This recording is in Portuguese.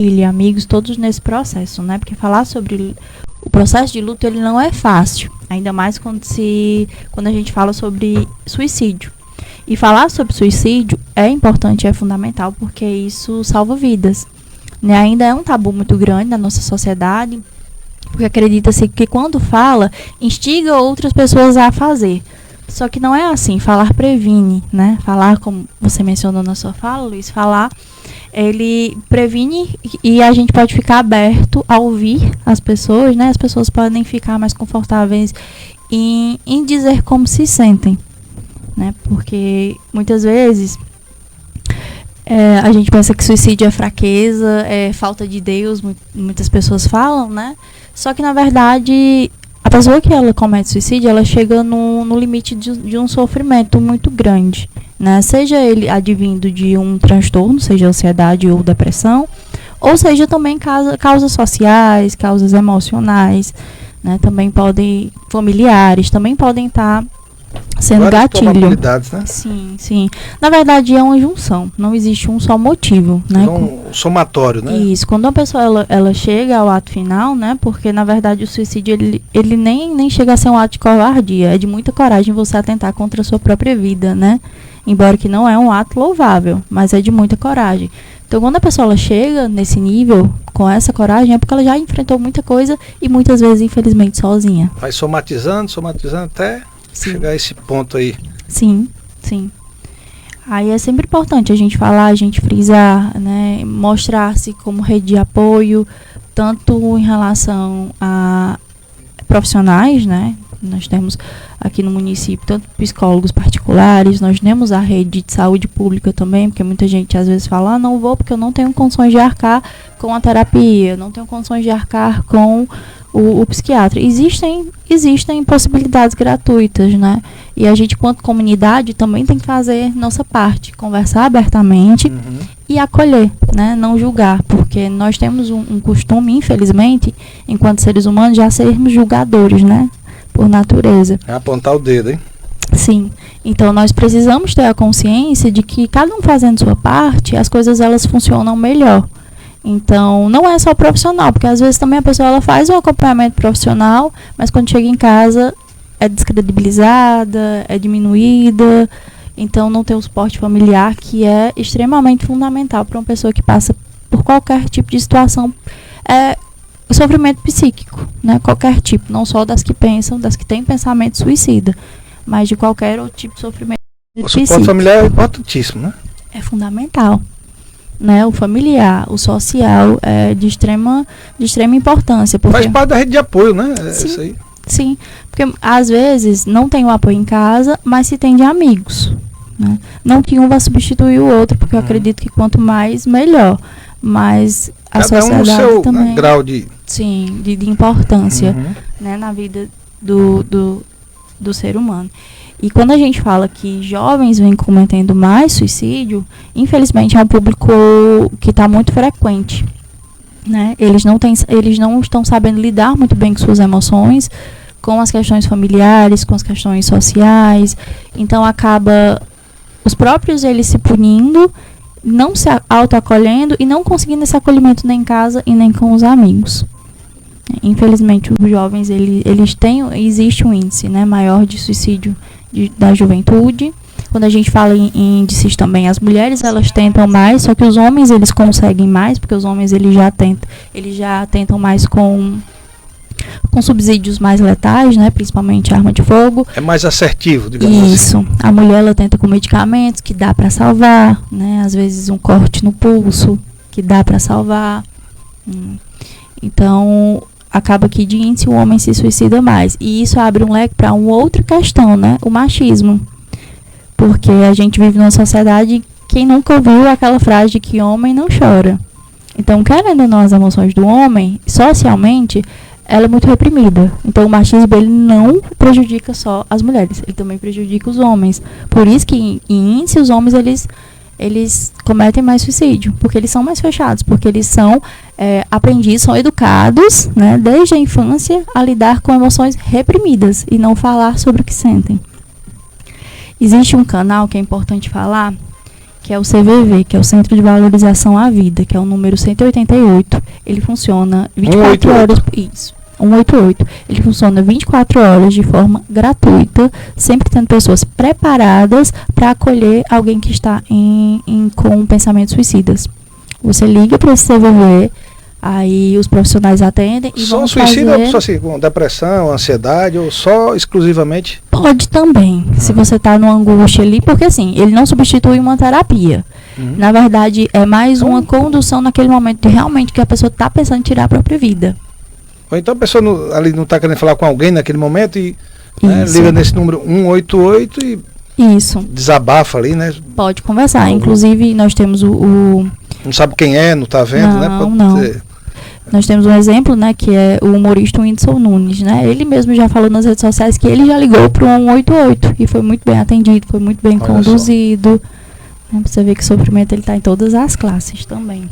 família, amigos, todos nesse processo, né? Porque falar sobre o processo de luto, ele não é fácil, ainda mais quando a gente fala sobre suicídio. E falar sobre suicídio é importante, é fundamental, porque isso salva vidas, né? Ainda é um tabu muito grande na nossa sociedade, porque acredita-se que quando fala, instiga outras pessoas a fazer. Só que não é assim, falar previne, né? Falar, como você mencionou na sua fala, Luiz, falar, ele previne e a gente pode ficar aberto a ouvir as pessoas, né? As pessoas podem ficar mais confortáveis em dizer como se sentem, né? Porque muitas vezes a gente pensa que suicídio é fraqueza, é falta de Deus, muitas pessoas falam, né? Só que, na verdade, a pessoa que ela comete suicídio, ela chega no limite de um sofrimento muito grande, né? Seja ele advindo de um transtorno, seja ansiedade ou depressão, ou seja também causas sociais, causas emocionais, né? Também familiares, também podem estar sendo várias gatilho. probabilidades, né? Sim, sim. Na verdade, é uma junção. Não existe um só motivo, né? Um somatório, né? Isso. Quando uma pessoa ela chega ao ato final, né? Porque, na verdade, o suicídio, ele nem chega a ser um ato de covardia. É de muita coragem você atentar contra a sua própria vida, né? Embora que não é um ato louvável, mas é de muita coragem. Então, quando a pessoa ela chega nesse nível, com essa coragem, é porque ela já enfrentou muita coisa e muitas vezes, infelizmente, sozinha. Vai somatizando até chegar a esse ponto aí. Sim, sim. Aí é sempre importante a gente falar, a gente frisar, né, mostrar-se como rede de apoio, tanto em relação a profissionais, né? Nós temos aqui no município tanto psicólogos particulares, nós temos a rede de saúde pública também, porque muita gente às vezes fala, não vou porque eu não tenho condições de arcar com a terapia, não tenho condições de arcar com o psiquiatra. Existem possibilidades gratuitas, né? E a gente, quanto comunidade, também tem que fazer nossa parte, conversar abertamente e acolher, né? Não julgar, porque nós temos um costume, infelizmente, enquanto seres humanos, já sermos julgadores, né? Por natureza. É apontar o dedo, hein? Sim. Então, nós precisamos ter a consciência de que cada um fazendo sua parte, as coisas elas funcionam melhor. Então, não é só profissional, porque às vezes também a pessoa ela faz um acompanhamento profissional, mas quando chega em casa é descredibilizada, é diminuída, então não tem o suporte familiar, que é extremamente fundamental para uma pessoa que passa por qualquer tipo de situação, sofrimento psíquico, né? Qualquer tipo, não só das que pensam, das que têm pensamento suicida, mas de qualquer outro tipo de sofrimento psíquico. O suporte familiar é importantíssimo, né? É fundamental. Né, o familiar, o social é de extrema importância. Porque faz parte da rede de apoio, né? Sim, isso aí. Sim, porque às vezes não tem o apoio em casa, mas se tem de amigos. Né? Não que um vai substituir o outro, porque eu acredito que quanto mais, melhor. Mas a cada sociedade um no seu, também... né, grau de... Sim, de importância, né, na vida do ser humano. E quando a gente fala que jovens vêm cometendo mais suicídio, infelizmente é um público que está muito frequente, né? Eles não estão sabendo lidar muito bem com suas emoções, com as questões familiares, com as questões sociais. Então acaba os próprios eles se punindo, não se autoacolhendo e não conseguindo esse acolhimento nem em casa e nem com os amigos. Infelizmente os jovens existe um índice, né, maior de suicídio da juventude. Quando a gente fala em índices também, as mulheres elas tentam mais, só que os homens eles conseguem mais, porque os homens eles já tentam mais com subsídios mais letais, né, principalmente arma de fogo. É mais assertivo, digamos Isso. assim. A mulher ela tenta com medicamentos que dá para salvar, né, às vezes um corte no pulso que dá para salvar. Então acaba que de índice o homem se suicida mais. E isso abre um leque para uma outra questão, né? O machismo. Porque a gente vive numa sociedade, quem nunca ouviu aquela frase de que homem não chora. Então, querendo ou não, as emoções do homem, socialmente, ela é muito reprimida. Então, o machismo, ele não prejudica só as mulheres, ele também prejudica os homens. Por isso que, em índice, os homens, eles cometem mais suicídio, porque eles são mais fechados, porque eles são aprendizes, são educados, né, desde a infância a lidar com emoções reprimidas e não falar sobre o que sentem. Existe um canal que é importante falar, que é o CVV, que é o Centro de Valorização à Vida, que é o número 188. Ele funciona 24 horas. Isso, 188. Ele funciona 24 horas de forma gratuita, sempre tendo pessoas preparadas para acolher alguém que está com pensamentos suicidas. Você liga para esse CVV, aí os profissionais atendem e vão suicida ou só assim, com depressão, ansiedade, ou só exclusivamente? Pode também, se você está numa angústia ali, porque assim, ele não substitui uma terapia. Na verdade, é mais uma condução naquele momento de realmente que a pessoa está pensando em tirar a própria vida. Ou então a pessoa ali não está querendo falar com alguém naquele momento e liga nesse número 188 e desabafa ali, né? Pode conversar. Inclusive, nós temos não sabe quem é, não está vendo, né? Pode ser. Nós temos um exemplo, né, que é o humorista Whindersson Nunes, né? Ele mesmo já falou nas redes sociais que ele já ligou para o 188 e foi muito bem atendido, foi muito bem conduzido. Você vê que o sofrimento ele está em todas as classes também.